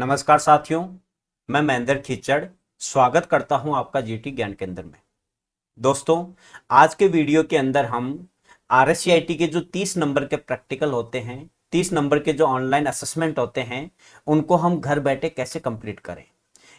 नमस्कार साथियों, मैं महेंद्र खिचड़ स्वागत करता हूं आपका जीटी ज्ञान केंद्र में। दोस्तों, आज के वीडियो के अंदर हम आरएससीआईटी के जो 30 नंबर के प्रैक्टिकल होते हैं, 30 नंबर के जो ऑनलाइन असेसमेंट होते हैं, उनको हम घर बैठे कैसे कंप्लीट करें।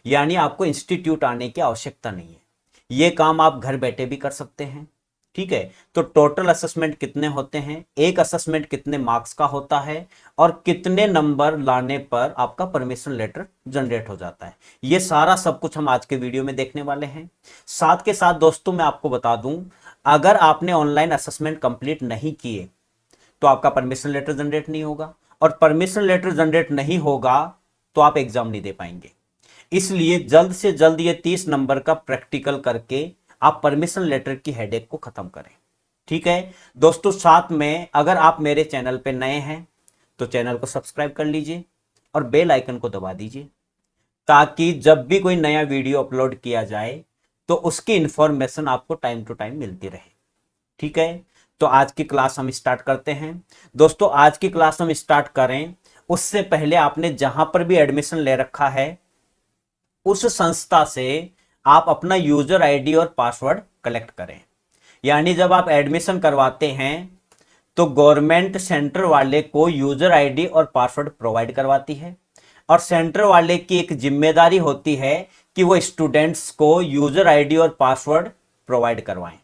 यानी आपको इंस्टीट्यूट आने की आवश्यकता नहीं है, ये काम आप घर बैठे भी कर सकते हैं। ठीक है, तो टोटल असेसमेंट कितने होते हैं, एक असेसमेंट कितने मार्क्स का होता है और कितने नंबर लाने पर आपका परमिशन लेटर जनरेट हो जाता है, ये सारा सब कुछ हम आज के वीडियो में देखने वाले हैं। साथ के साथ दोस्तों मैं आपको बता दूं, अगर आपने ऑनलाइन असेसमेंट कंप्लीट नहीं किए तो आपका परमिशन लेटर जनरेट नहीं होगा, और परमिशन लेटर जनरेट नहीं होगा तो आप एग्जाम नहीं दे पाएंगे। इसलिए जल्द से जल्द ये 30 नंबर का प्रैक्टिकल करके आप परमिशन लेटर की हेडेक को खत्म करें। ठीक है दोस्तों, साथ में अगर आप मेरे चैनल पे नए हैं तो चैनल को सब्सक्राइब कर लीजिए और बेल आइकन को दबा दीजिए, ताकि जब भी कोई नया वीडियो अपलोड किया जाए तो उसकी इंफॉर्मेशन आपको टाइम टू टाइम मिलती रहे। ठीक है, तो आज की क्लास हम स्टार्ट करते हैं। दोस्तों, आज की क्लास हम स्टार्ट करें उससे पहले आपने जहां पर भी एडमिशन ले रखा है उस संस्था से आप अपना यूजर आईडी और पासवर्ड कलेक्ट करें। यानी जब आप एडमिशन करवाते हैं तो गवर्नमेंट सेंटर वाले को यूजर आईडी और पासवर्ड प्रोवाइड करवाती है, और सेंटर वाले की एक जिम्मेदारी होती है कि वो स्टूडेंट्स को यूजर आईडी और पासवर्ड प्रोवाइड करवाएं।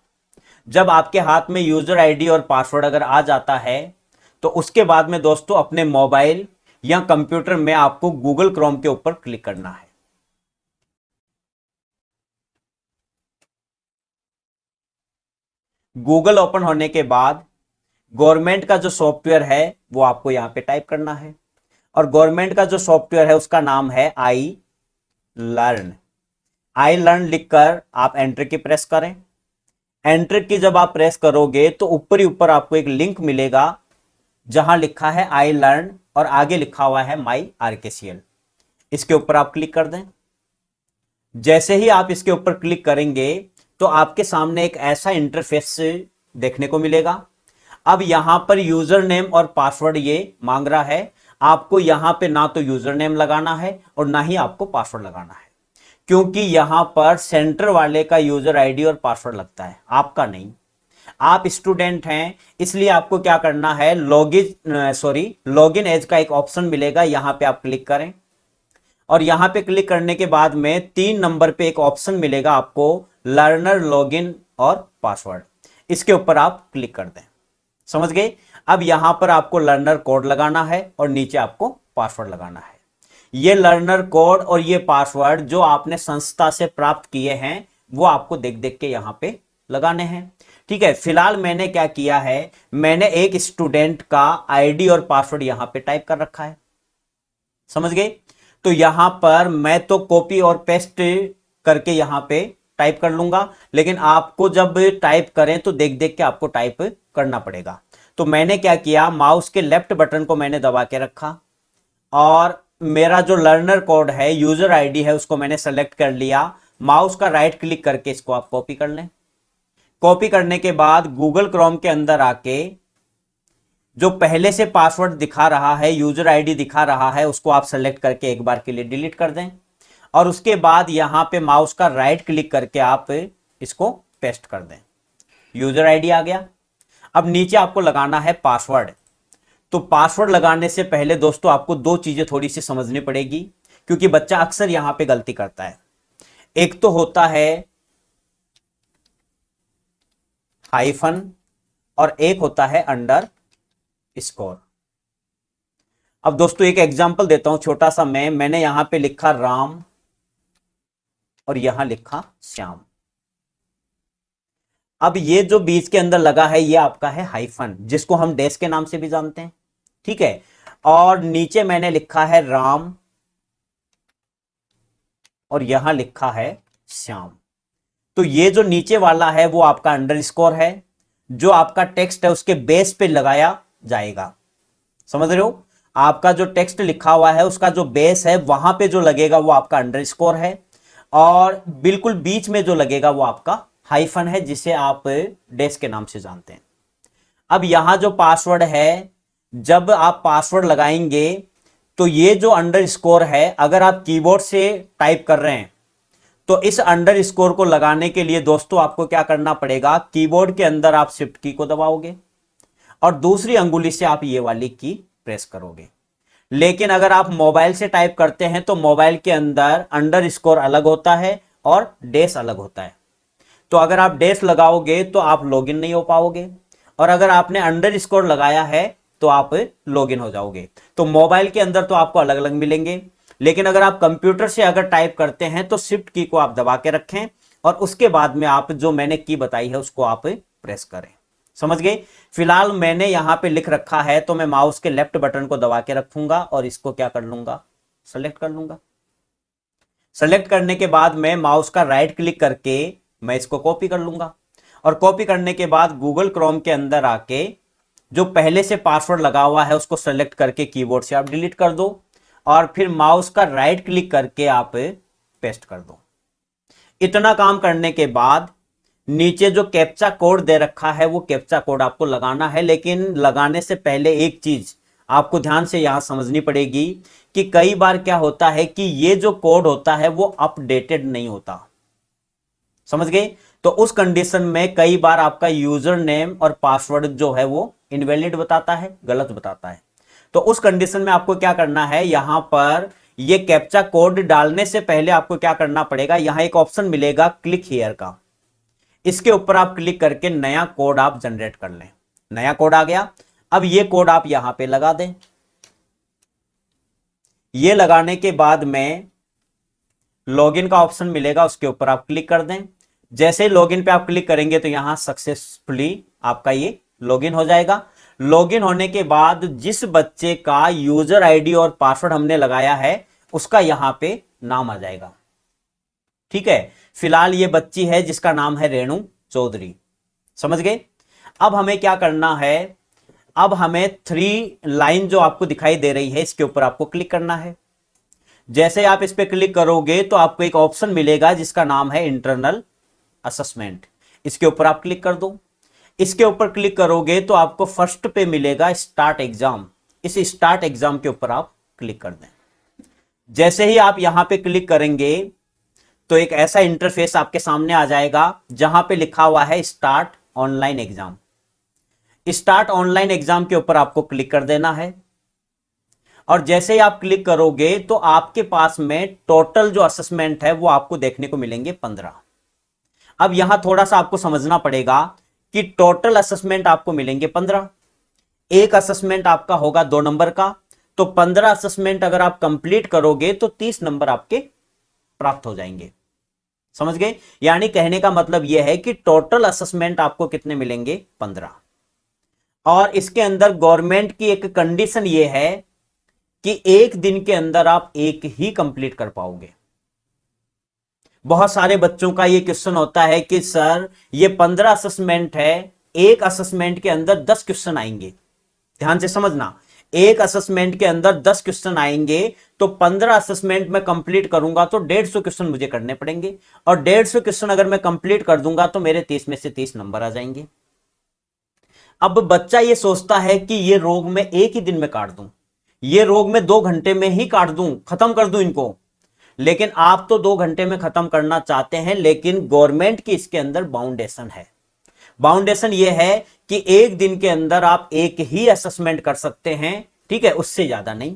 जब आपके हाथ में यूजर आईडी और पासवर्ड अगर आ जाता है तो उसके बाद में दोस्तों अपने मोबाइल या कंप्यूटर में आपको गूगल क्रोम के ऊपर क्लिक करना है। गूगल ओपन होने के बाद गवर्नमेंट का जो सॉफ्टवेयर है वो आपको यहां पे टाइप करना है, और गवर्नमेंट का जो सॉफ्टवेयर है उसका नाम है आई लर्न। आई लर्न लिखकर आप एंटर की प्रेस करें। एंटर की जब आप प्रेस करोगे तो ऊपर ही ऊपर आपको एक लिंक मिलेगा जहां लिखा है आई लर्न और आगे लिखा हुआ है माई आरकेसीएल। इसके ऊपर आप क्लिक कर दें। जैसे ही आप इसके ऊपर क्लिक करेंगे तो आपके सामने एक ऐसा इंटरफेस देखने को मिलेगा। अब यहां पर यूजर नेम और पासवर्ड ये मांग रहा है। आपको यहां पे ना तो यूजर नेम लगाना है और ना ही आपको पासवर्ड लगाना है, क्योंकि यहां पर सेंटर वाले का यूजर आईडी और पासवर्ड लगता है, आपका नहीं। आप स्टूडेंट हैं, इसलिए आपको क्या करना है, लॉगिन एज का एक ऑप्शन मिलेगा, यहां पे आप क्लिक करें। और यहां पे क्लिक करने के बाद में 3 नंबर पे एक ऑप्शन मिलेगा आपको, लर्नर लॉगिन और पासवर्ड। इसके ऊपर आप क्लिक कर दें। समझ गए? अब यहां पर आपको लर्नर कोड लगाना है और नीचे आपको पासवर्ड लगाना है। ये लर्नर कोड और ये पासवर्ड जो आपने संस्था से प्राप्त किए हैं वो आपको देख देख के यहां पे लगाने हैं। ठीक है, फिलहाल मैंने क्या किया है, मैंने एक स्टूडेंट का आईडी और पासवर्ड यहां पे टाइप कर रखा है। समझ गए? तो यहां पर मैं तो कॉपी और पेस्ट करके यहां पे टाइप कर लूंगा, लेकिन आपको जब टाइप करें तो देख देख के आपको टाइप करना पड़ेगा। तो मैंने क्या किया, माउस के लेफ्ट बटन को मैंने दबा के रखा और मेरा जो लर्नर कोड है, यूजर आईडी है, उसको मैंने सेलेक्ट कर लिया। माउस का राइट क्लिक करके इसको आप कॉपी कर लें। कॉपी करने के बाद गूगल क्रोम के अंदर आके जो पहले से पासवर्ड दिखा रहा है, यूजर आईडी दिखा रहा है, उसको आप सेलेक्ट करके एक बार के लिए डिलीट कर दें, और उसके बाद यहां पे माउस का राइट क्लिक करके आप इसको पेस्ट कर दें। यूजर आईडी आ गया। अब नीचे आपको लगाना है पासवर्ड। तो पासवर्ड लगाने से पहले दोस्तों आपको 2 चीजें थोड़ी सी समझनी पड़ेगी, क्योंकि बच्चा अक्सर यहां पे गलती करता है। एक तो होता है हाइफन और एक होता है अंडर स्कोर। अब दोस्तों एक एग्जांपल देता हूं छोटा सा। मैंने यहां पे लिखा राम और यहां लिखा श्याम। अब ये जो बीच के अंदर लगा है ये आपका है हाइफन, जिसको हम डैश के नाम से भी जानते हैं। ठीक है, और नीचे मैंने लिखा है राम और यहां लिखा है श्याम। तो ये जो नीचे वाला है वो आपका अंडरस्कोर है, जो आपका टेक्स्ट है उसके बेस पे लगाया जाएगा। समझ रहे हो? आपका जो टेक्स्ट लिखा हुआ है उसका जो बेस है वहां पे जो लगेगा वो आपका अंडरस्कोर है, और बिल्कुल बीच में जो लगेगा वो आपका हाइफन है, जिसे आप डैश के नाम से जानते हैं। अब यहां जो पासवर्ड है, जब आप पासवर्ड लगाएंगे तो ये जो अंडरस्कोर है, अगर आप कीबोर्ड से टाइप कर रहे हैं तो इस अंडरस्कोर को लगाने के लिए दोस्तों आपको क्या करना पड़ेगा, कीबोर्ड के अंदर आप शिफ्ट की को दबाओगे और दूसरी अंगुली से आप ये वाली की प्रेस करोगे। लेकिन अगर आप मोबाइल से टाइप करते हैं तो मोबाइल के अंदर अंडरस्कोर अलग होता है और डैश अलग होता है। तो अगर आप डैश लगाओगे तो आप लॉगिन नहीं हो पाओगे, और अगर आपने अंडरस्कोर लगाया है तो आप लॉगिन हो जाओगे। तो मोबाइल के अंदर तो आपको अलग अलग मिलेंगे, लेकिन अगर आप कंप्यूटर से अगर टाइप करते हैं तो शिफ्ट की को आप दबा के रखें और उसके बाद में आप जो मैंने की बताई है उसको आप प्रेस करें। समझ गए? फिलहाल मैंने यहां पे लिख रखा है तो मैं माउस के लेफ्ट बटन को दबा के रखूंगा और इसको क्या कर लूंगा, सेलेक्ट कर लूंगा। सेलेक्ट करने के बाद मैं माउस का राइट क्लिक करके मैं इसको कॉपी कर लूंगा, और कॉपी करने के बाद गूगल क्रोम के अंदर आके जो पहले से पासवर्ड लगा हुआ है उसको सेलेक्ट करके कीबोर्ड से आप डिलीट कर दो और फिर माउस का राइट क्लिक करके आप पेस्ट कर दो। इतना काम करने के बाद नीचे जो कैप्चा कोड दे रखा है वो कैप्चा कोड आपको लगाना है, लेकिन लगाने से पहले एक चीज आपको ध्यान से यहां समझनी पड़ेगी कि कई बार क्या होता है कि ये जो कोड होता है वो अपडेटेड नहीं होता। समझ गए? तो उस कंडीशन में कई बार आपका यूजर नेम और पासवर्ड जो है वो इनवैलिड बताता है, गलत बताता है। तो उस कंडीशन में आपको क्या करना है, यहां पर ये कैप्चा कोड डालने से पहले आपको क्या करना पड़ेगा, यहां एक ऑप्शन मिलेगा क्लिक हियर का, इसके ऊपर आप क्लिक करके नया कोड आप जनरेट कर लें। नया कोड आ गया, अब ये कोड आप यहां पे लगा दें। ये लगाने के बाद में लॉगिन का ऑप्शन मिलेगा, उसके ऊपर आप क्लिक कर दें। जैसे ही लॉगिन पे आप क्लिक करेंगे तो यहां सक्सेसफुली आपका ये लॉगिन हो जाएगा। लॉगिन होने के बाद जिस बच्चे का यूजर आईडी और पासवर्ड हमने लगाया है उसका यहां पे नाम आ जाएगा। ठीक है, फिलहाल ये बच्ची है जिसका नाम है रेणु चौधरी। समझ गए? अब हमें क्या करना है, अब हमें 3 लाइन जो आपको दिखाई दे रही है इसके ऊपर आपको क्लिक करना है। जैसे आप इस पे क्लिक करोगे तो आपको एक ऑप्शन मिलेगा जिसका नाम है इंटरनल असेसमेंट, इसके ऊपर आप क्लिक कर दो। इसके ऊपर क्लिक करोगे तो आपको फर्स्ट पे मिलेगा स्टार्ट एग्जाम, इस स्टार्ट एग्जाम के ऊपर आप क्लिक कर दें। जैसे ही आप यहां पे क्लिक करेंगे तो एक ऐसा इंटरफेस आपके सामने आ जाएगा जहां पे लिखा हुआ है start online exam. Start online exam के ऊपर आपको क्लिक कर देना है, और जैसे ही आप क्लिक करोगे तो आपके पास में टोटल जो असेसमेंट है वो आपको देखने को मिलेंगे 15। अब यहां थोड़ा सा आपको समझना पड़ेगा कि टोटल असेसमेंट आपको मिलेंगे 15, एक असेसमेंट आपका होगा 2 नंबर का, तो 15 असेसमेंट अगर आप कंप्लीट करोगे तो 30 नंबर आपके प्राप्त हो जाएंगे। समझ गए? यानी कहने का मतलब यह है कि टोटल असेसमेंट आपको कितने मिलेंगे, 15। और इसके अंदर गवर्नमेंट की एक कंडीशन यह है कि एक दिन के अंदर आप एक ही कंप्लीट कर पाओगे। बहुत सारे बच्चों का ये क्वेश्चन होता है कि सर ये 15 असेसमेंट है, एक असेसमेंट के अंदर 10 क्वेश्चन आएंगे। ध्यान से समझना, एक असेसमेंट के अंदर 10 क्वेश्चन आएंगे तो 15 असेसमेंट में कंप्लीट करूंगा तो 150 क्वेश्चन मुझे करने पड़ेंगे, और 150 क्वेश्चन अगर मैं कंप्लीट कर दूंगा तो मेरे 30 में से 30 नंबर आ जाएंगे। अब बच्चा ये सोचता है कि ये रोग मैं एक ही दिन में काट दूं, ये रोग मैं 2 घंटे में ही काट दूं, खत्म कर दूं इनको। लेकिन आप तो 2 घंटे में खत्म करना चाहते हैं, लेकिन गवर्नमेंट की इसके अंदर बाउंडेशन है। बाउंडेशन ये है कि एक दिन के अंदर आप एक ही असेसमेंट कर सकते हैं, ठीक है, उससे ज्यादा नहीं।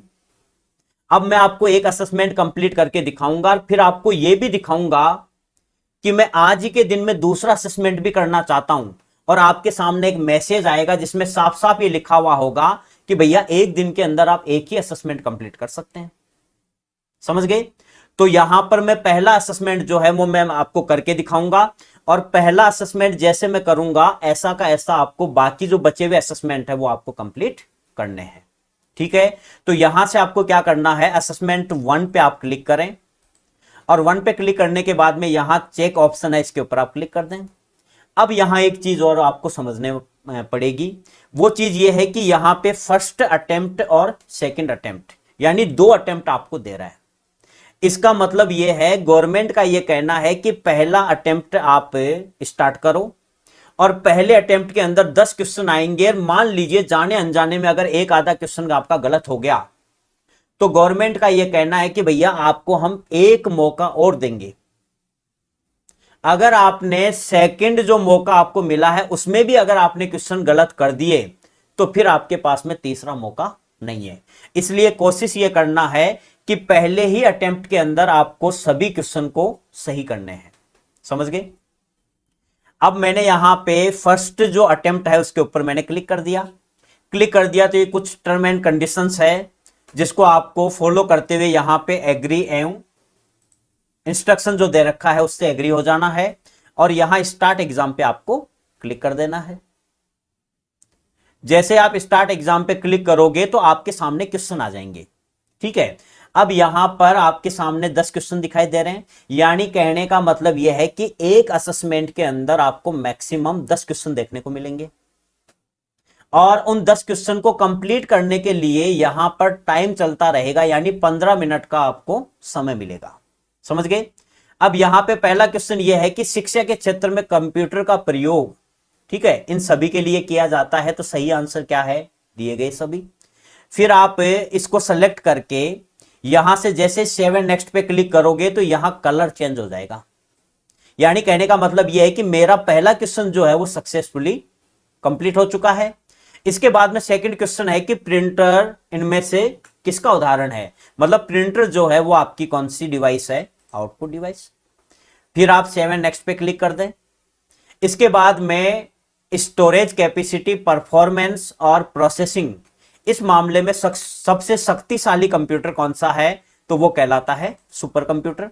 अब मैं आपको एक असेसमेंट कंप्लीट करके दिखाऊंगा, फिर आपको यह भी दिखाऊंगा कि मैं आज ही के दिन में दूसरा असेसमेंट भी करना चाहता हूं, और आपके सामने एक मैसेज आएगा जिसमें साफ साफ ये लिखा हुआ होगा कि भैया एक दिन के अंदर आप एक ही असेसमेंट कंप्लीट कर सकते हैं। समझ गए? तो यहां पर मैं पहला असेसमेंट जो है वो मैं आपको करके दिखाऊंगा, और पहला असेसमेंट जैसे मैं करूंगा ऐसा का ऐसा आपको बाकी जो बचे हुए असेसमेंट है वो आपको कंप्लीट करने हैं। ठीक है, तो यहां से आपको क्या करना है, असेसमेंट 1 पे आप क्लिक करें, और 1 पे क्लिक करने के बाद में यहां चेक ऑप्शन है, इसके ऊपर आप क्लिक कर दें। अब यहां एक चीज और आपको समझने पड़ेगी, वो चीज ये है कि यहां पे फर्स्ट अटेम्प्ट और सेकंड अटेम्प्ट यानी 2 अटेम्प्ट आपको दे रहा है। इसका मतलब यह है, गवर्नमेंट का यह कहना है कि पहला अटेम्प्ट आप स्टार्ट करो, और पहले अटेम्प्ट के अंदर 10 क्वेश्चन आएंगे। मान लीजिए जाने अनजाने में अगर एक आधा क्वेश्चन आपका गलत हो गया तो गवर्नमेंट का यह कहना है कि भैया आपको हम एक मौका और देंगे। अगर आपने सेकंड जो मौका आपको मिला है उसमें भी अगर आपने क्वेश्चन गलत कर दिए तो फिर आपके पास में तीसरा मौका नहीं है। इसलिए कोशिश यह करना है कि पहले ही अटेम्प्ट के अंदर आपको सभी क्वेश्चन को सही करने हैं। समझ गए? अब मैंने यहां पे फर्स्ट जो अटेम्प्ट है उसके ऊपर मैंने क्लिक कर दिया। तो ये कुछ टर्म एंड कंडीशंस है जिसको आपको फॉलो करते हुए यहां पे एग्री एवं इंस्ट्रक्शन जो दे रखा है उससे एग्री हो जाना है और यहां स्टार्ट एग्जाम पे आपको क्लिक कर देना है। जैसे आप स्टार्ट एग्जाम पे क्लिक करोगे तो आपके सामने क्वेश्चन आ जाएंगे। ठीक है, अब यहां पर आपके सामने 10 क्वेश्चन दिखाई दे रहे हैं, यानी कहने का मतलब यह है कि एक असेसमेंट के अंदर आपको मैक्सिमम 10 क्वेश्चन देखने को मिलेंगे और उन 10 क्वेश्चन को कंप्लीट करने के लिए यहां पर टाइम चलता रहेगा, यानी 15 मिनट का आपको समय मिलेगा। समझ गए? अब यहां पे पहला क्वेश्चन यह है कि शिक्षा के क्षेत्र में कंप्यूटर का प्रयोग, ठीक है, इन सभी के लिए किया जाता है। तो सही आंसर क्या है? दिए गए सभी। फिर आप इसको सेलेक्ट करके यहां से जैसे सेव एंड नेक्स्ट पे क्लिक करोगे तो यहां कलर चेंज हो जाएगा, यानी कहने का मतलब यह है कि मेरा पहला क्वेश्चन जो है वो सक्सेसफुली कंप्लीट हो चुका है। इसके बाद में सेकंड क्वेश्चन है कि प्रिंटर इनमें से किसका उदाहरण है, मतलब प्रिंटर जो है वो आपकी कौन सी डिवाइस है? Output device. फिर आप सेव एंड नेक्स्ट पे क्लिक कर दें। इसके बाद में स्टोरेज कैपेसिटी, परफॉर्मेंस और प्रोसेसिंग, इस मामले में सबसे शक्तिशाली कंप्यूटर कौन सा है? तो वो कहलाता है super computer.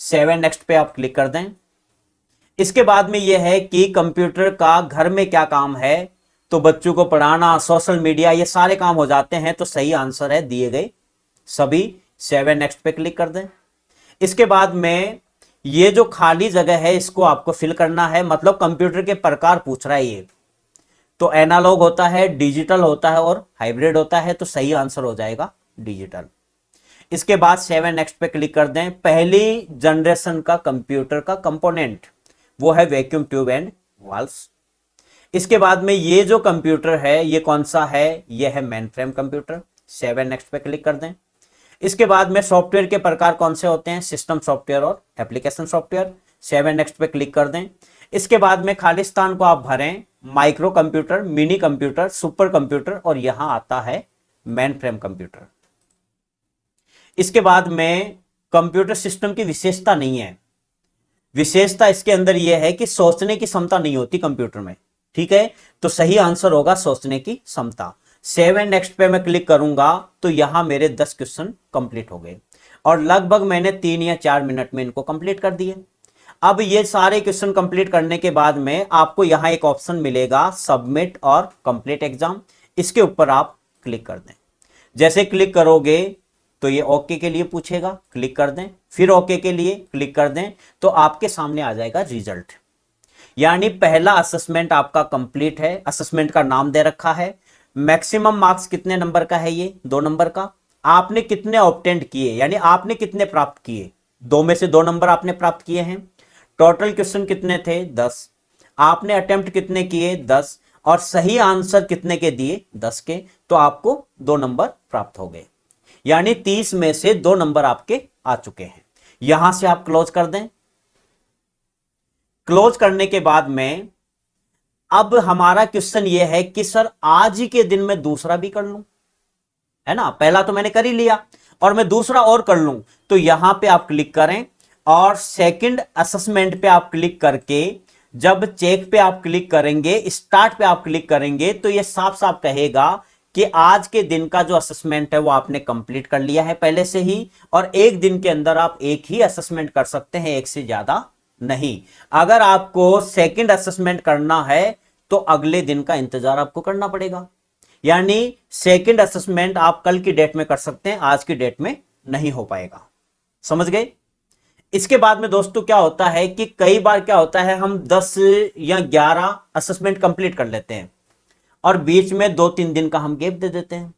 Save and next पे आप क्लिक कर दें। इसके बाद में यह है कि कंप्यूटर का घर में क्या काम है? तो बच्चों को पढ़ाना, सोशल मीडिया, ये सारे काम हो जाते हैं। तो सही आंसर है दिए गए सभी। सेव एंड नेक्स्ट पे क्लिक कर दें। इसके बाद में ये जो खाली जगह है इसको आपको फिल करना है, मतलब कंप्यूटर के प्रकार पूछ रहा है ये। तो एनालॉग होता है, डिजिटल होता है और हाइब्रिड होता है। तो सही आंसर हो जाएगा डिजिटल। इसके बाद सेव एंड नेक्स्ट पे क्लिक कर दें। पहली जनरेशन का कंप्यूटर का कंपोनेंट वो है वैक्यूम ट्यूब एंड वाल्व्स। इसके बाद में ये जो कंप्यूटर है ये कौन सा है? ये है main frame computer. Save and next पे क्लिक कर दें। इसके बाद में सॉफ्टवेयर के प्रकार कौन से होते हैं? सिस्टम सॉफ्टवेयर और application software. Save and next पे क्लिक कर दें। इसके बाद में खाली स्थान को आप भरें। Micro computer, mini computer, super computer और यहां आता है मेन फ्रेम कंप्यूटर। इसके बाद में कंप्यूटर सिस्टम की विशेषता नहीं है, विशेषता इसके अंदर यह है कि सोचने की क्षमता नहीं होती कंप्यूटर में। ठीक है, तो सही आंसर होगा सोचने की क्षमता। सेव एंड नेक्स्ट पे मैं क्लिक करूंगा तो यहां मेरे 10 क्वेश्चन कंप्लीट हो गए और लगभग मैंने 3 या 4 मिनट में इनको कंप्लीट कर दिए। अब ये सारे क्वेश्चन कंप्लीट करने के बाद में आपको यहां एक ऑप्शन मिलेगा सबमिट और कंप्लीट एग्जाम। इसके ऊपर आप क्लिक कर दें। जैसे क्लिक करोगे तो ये ओके के लिए पूछेगा, क्लिक कर दें। फिर ओके के लिए क्लिक कर दें तो आपके सामने आ जाएगा रिजल्ट, यानी पहला असेसमेंट आपका कंप्लीट है। असेसमेंट का नाम दे रखा है। मैक्सिमम मार्क्स कितने नंबर का है? ये 2 नंबर का। आपने कितने ऑब्टेंड किए, यानी आपने कितने प्राप्त किए? 2 में से 2 नंबर आपने प्राप्त किए हैं। टोटल क्वेश्चन कितने थे? 10। आपने अटेम्प्ट कितने किए? 10। और सही आंसर कितने के दिए? 10 के। तो आपको 2 नंबर प्राप्त हो गए, यानी 30 में से 2 नंबर आपके आ चुके हैं। यहां से आप क्लोज कर दें। क्लोज करने के बाद में अब हमारा क्वेश्चन यह है कि सर आज ही के दिन में दूसरा भी कर लूं, है ना? पहला तो मैंने कर ही लिया और मैं दूसरा और कर लूं। तो यहां पे आप क्लिक करें और सेकंड असेसमेंट पे आप क्लिक करके जब चेक पे आप क्लिक करेंगे, स्टार्ट पे आप क्लिक करेंगे तो यह साफ साफ कहेगा कि आज के दिन का जो असेसमेंट है वो आपने कंप्लीट कर लिया है पहले से ही, और एक दिन के अंदर आप एक ही असेसमेंट कर सकते हैं, एक से ज्यादा नहीं। अगर आपको सेकंड असेसमेंट करना है तो अगले दिन का इंतजार आपको करना पड़ेगा, यानी सेकंड असेसमेंट आप कल की डेट में कर सकते हैं, आज की डेट में नहीं हो पाएगा। समझ गए? इसके बाद में दोस्तों क्या होता है कि कई बार क्या होता है हम 10 या 11 असेसमेंट कंप्लीट कर लेते हैं और बीच में 2-3 दिन का हम गैप दे देते हैं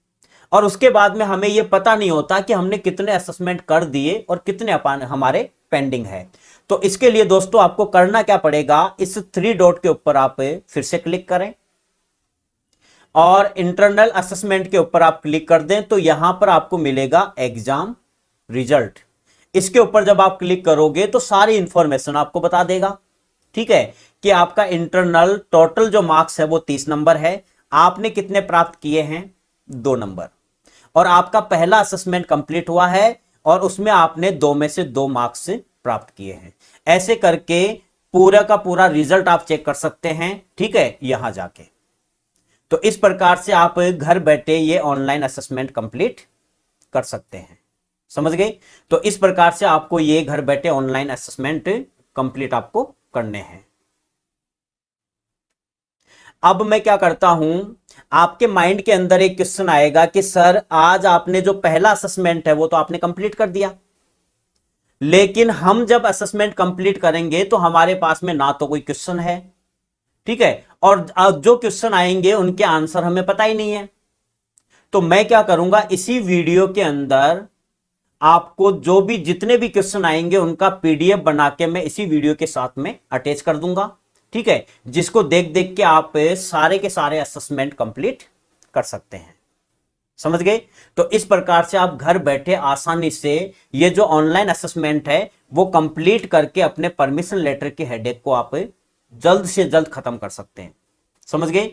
और उसके बाद में हमें यह पता नहीं होता कि हमने कितने असेसमेंट कर दिए और कितने हमारे पेंडिंग है। तो इसके लिए दोस्तों आपको करना क्या पड़ेगा, इस 3 डॉट के ऊपर आप फिर से क्लिक करें और इंटरनल असेसमेंट के ऊपर आप क्लिक कर दें तो यहां पर आपको मिलेगा एग्जाम रिजल्ट। इसके ऊपर जब आप क्लिक करोगे तो सारी इंफॉर्मेशन आपको बता देगा, ठीक है, कि आपका इंटरनल टोटल जो मार्क्स है वो 30 नंबर है, आपने कितने प्राप्त किए हैं, 2 नंबर, और आपका पहला असेसमेंट कंप्लीट हुआ है और उसमें आपने 2 में से 2 मार्क्स प्राप्त किए हैं। ऐसे करके पूरा का पूरा रिजल्ट आप चेक कर सकते हैं, ठीक है, यहां जाके। तो इस प्रकार से आप घर बैठे ये ऑनलाइन असेसमेंट कंप्लीट कर सकते हैं। समझ गए? तो इस प्रकार से आपको ये घर बैठे ऑनलाइन असेसमेंट कंप्लीट आपको करने हैं। अब मैं क्या करता हूं, आपके माइंड के अंदर एक क्वेश्चन आएगा कि सर आज आपने जो पहला असेसमेंट है वो तो आपने कंप्लीट कर दिया, लेकिन हम जब असेसमेंट कंप्लीट करेंगे तो हमारे पास में ना तो कोई क्वेश्चन है, ठीक है, और जो क्वेश्चन आएंगे उनके आंसर हमें पता ही नहीं है। तो मैं क्या करूंगा, इसी वीडियो के अंदर आपको जो भी जितने भी क्वेश्चन आएंगे उनका पीडीएफ बना के मैं इसी वीडियो के साथ में अटैच कर दूंगा, ठीक है, जिसको देख देख के आप सारे के सारे असेसमेंट कंप्लीट कर सकते हैं। समझ गए? तो इस प्रकार से आप घर बैठे आसानी से ये जो ऑनलाइन असेसमेंट है वो कंप्लीट करके अपने परमिशन लेटर के हेडेक को आप जल्द से जल्द खत्म कर सकते हैं। समझ गए?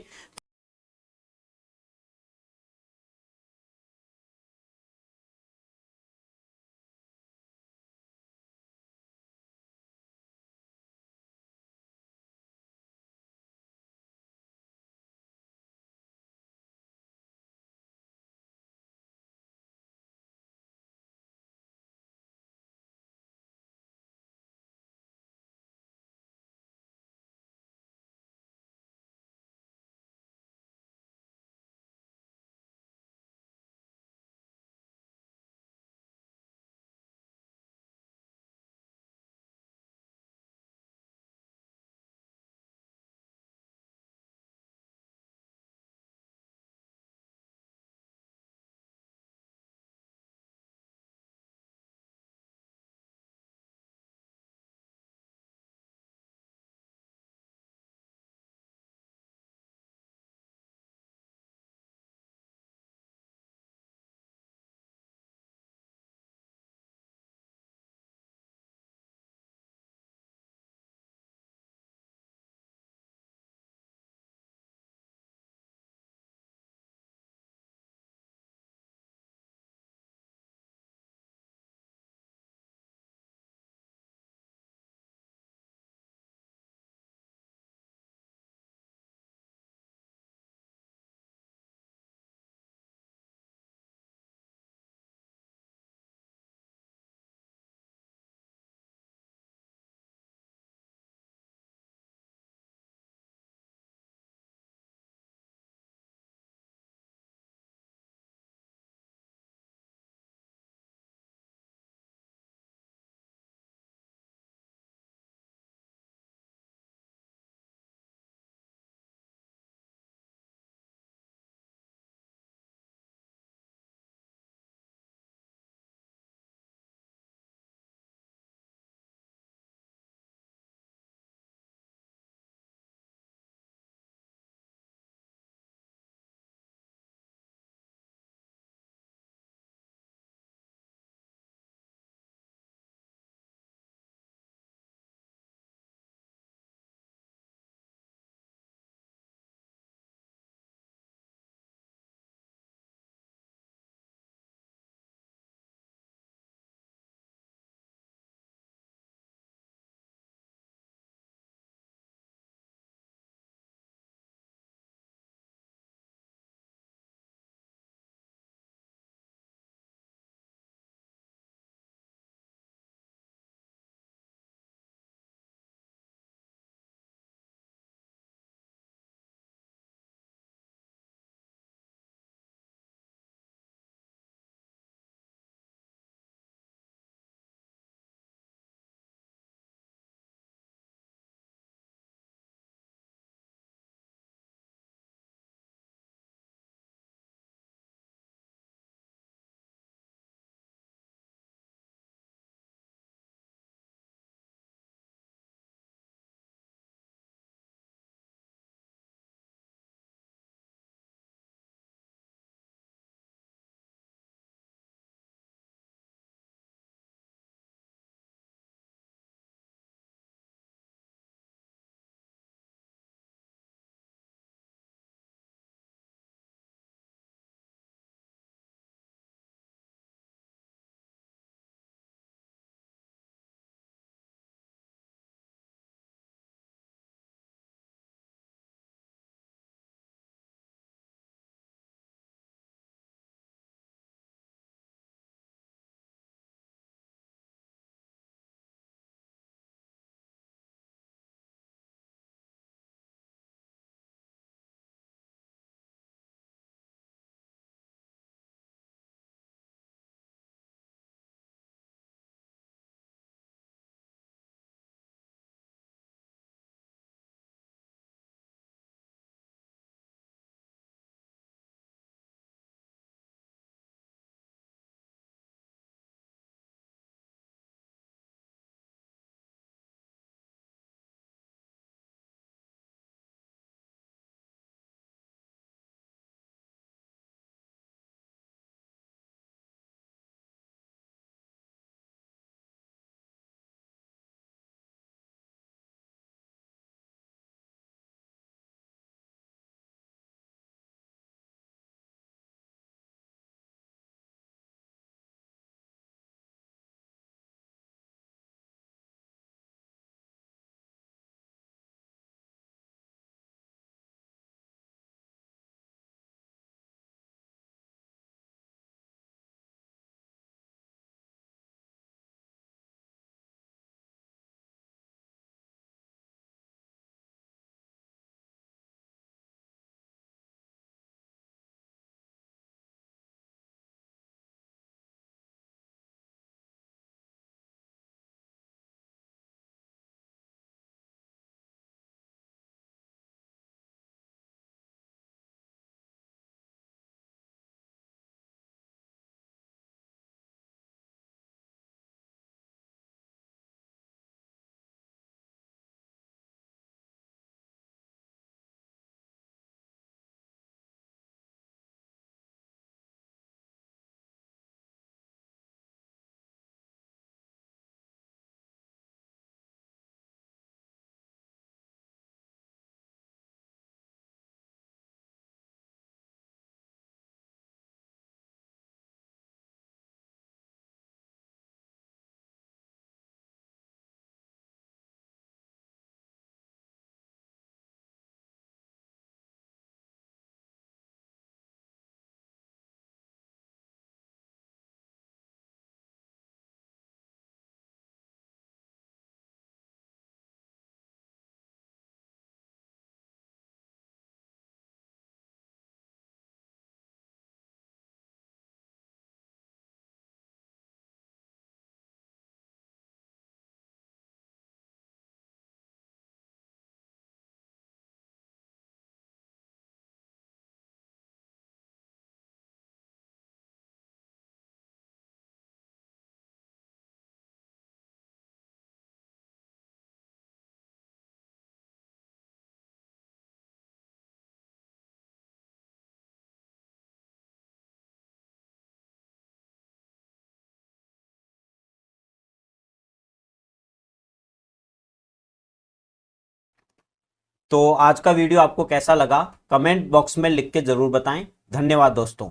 तो आज का वीडियो आपको कैसा लगा कमेंट बॉक्स में लिख के जरूर बताएं। धन्यवाद दोस्तों।